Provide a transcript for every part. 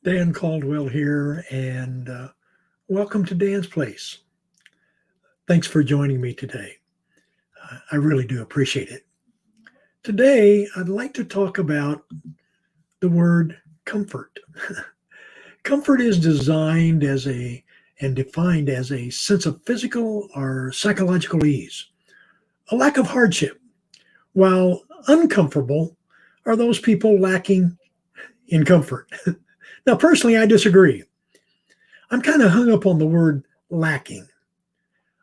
Dan Caldwell here, and welcome to Dan's Place. Thanks for joining me today. I really do appreciate it. Today, I'd like to talk about the word comfort. Comfort is designed as a and defined as a sense of physical or psychological ease, a lack of hardship, while uncomfortable are those people lacking in comfort. Now, personally, I disagree. I'm kind of hung up on the word lacking.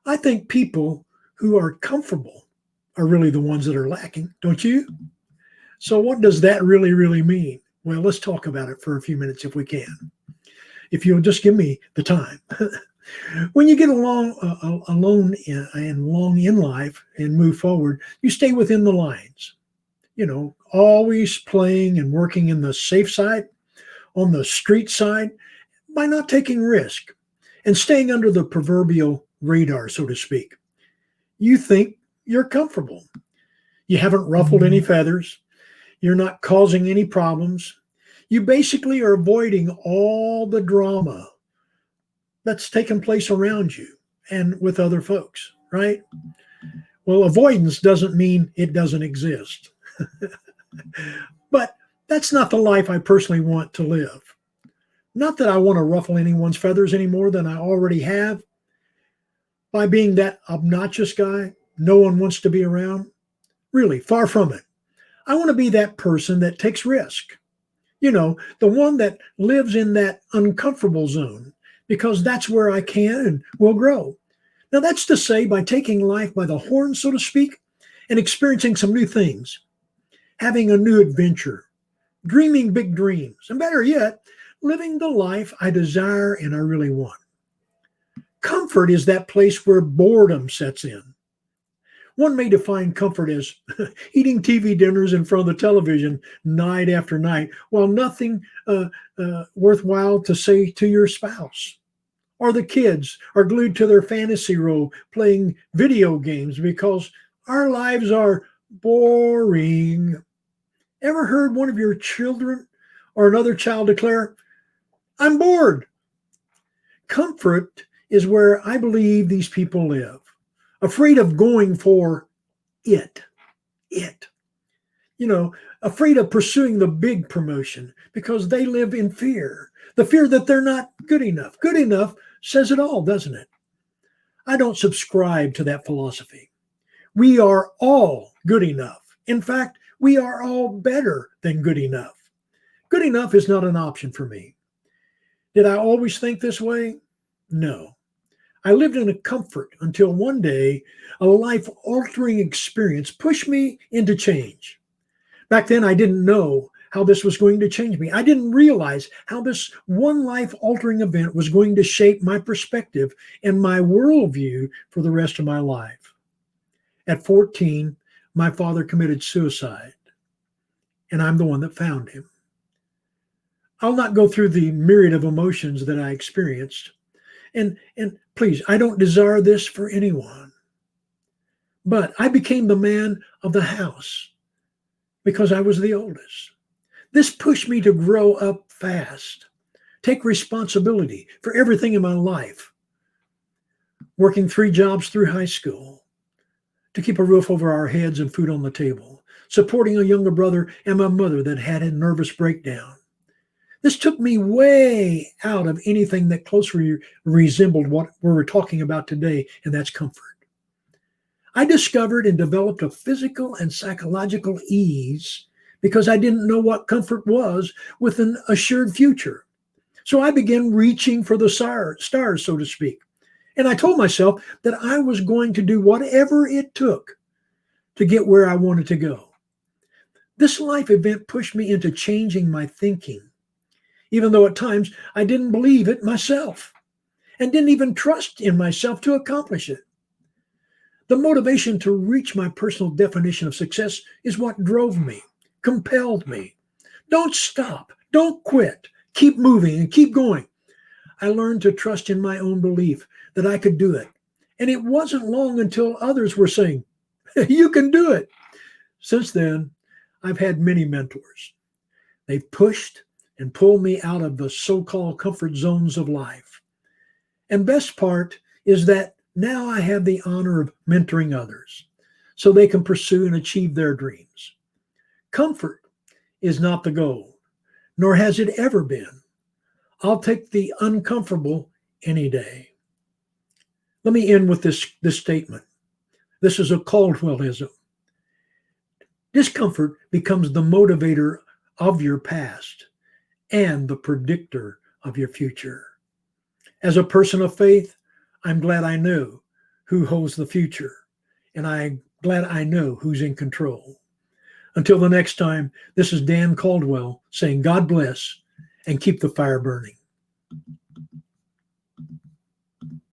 I think people who are comfortable are really the ones that are lacking, don't you? So, what does that really mean? Well, let's talk about it for a few minutes if we can. If you'll just give me the time. When you get alone and long in life and move forward, you stay within the lines. Always playing and working in the safe side, on the street side, by not taking risk and staying under the proverbial radar, so to speak. You think you're comfortable. You haven't ruffled any feathers. You're not causing any problems. You basically are avoiding all the drama that's taking place around you and with other folks, right? Well, avoidance doesn't mean it doesn't exist. But that's not the life I personally want to live. Not that I want to ruffle anyone's feathers any more than I already have by being that obnoxious guy no one wants to be around. Really, far from it. I want to be that person that takes risk. The one that lives in that uncomfortable zone because that's where I can and will grow. Now, that's to say, by taking life by the horn, so to speak, and experiencing some new things, having a new adventure, dreaming big dreams, and better yet, living the life I desire and I really want. Comfort is that place where boredom sets in. One may define comfort as eating TV dinners in front of the television night after night while nothing worthwhile to say to your spouse. Or the kids are glued to their fantasy row playing video games because our lives are boring. Ever heard one of your children or another child declare, "I'm bored"? Comfort is where I believe these people live, afraid of going for it. It. Afraid of pursuing the big promotion because they live in fear. The fear that they're not good enough. Good enough says it all, doesn't it? I don't subscribe to that philosophy. We are all good enough. In fact, we are all better than good enough. Good enough is not an option for me. Did I always think this way? No. I lived in a comfort until one day a life-altering experience pushed me into change. Back then, I didn't know how this was going to change me. I didn't realize how this one life-altering event was going to shape my perspective and my worldview for the rest of my life. At 14, my father committed suicide, and I'm the one that found him. I'll not go through the myriad of emotions that I experienced. And please, I don't desire this for anyone. But I became the man of the house because I was the oldest. This pushed me to grow up fast, take responsibility for everything in my life, working 3 jobs through high school to keep a roof over our heads and food on the table, supporting a younger brother and my mother that had a nervous breakdown. This took me way out of anything that closely resembled what we're talking about today, and that's comfort. I discovered and developed a physical and psychological ease because I didn't know what comfort was with an assured future. So I began reaching for the stars, so to speak. And I told myself that I was going to do whatever it took to get where I wanted to go. This life event pushed me into changing my thinking, even though at times I didn't believe it myself and didn't even trust in myself to accomplish it. The motivation to reach my personal definition of success is what drove me, compelled me. Don't stop. Don't quit. Keep moving and keep going. I learned to trust in my own belief that I could do it. And it wasn't long until others were saying, "You can do it." Since then, I've had many mentors. They've pushed and pull me out of the so-called comfort zones of life. And best part is that now I have the honor of mentoring others so they can pursue and achieve their dreams. Comfort is not the goal, nor has it ever been. I'll take the uncomfortable any day. Let me end with this statement. This is a Caldwellism. Discomfort becomes the motivator of your past and the predictor of your future. As a person of faith, I'm glad I know who holds the future, and I'm glad I know who's in control. Until the next time, this is Dan Caldwell saying God bless and keep the fire burning.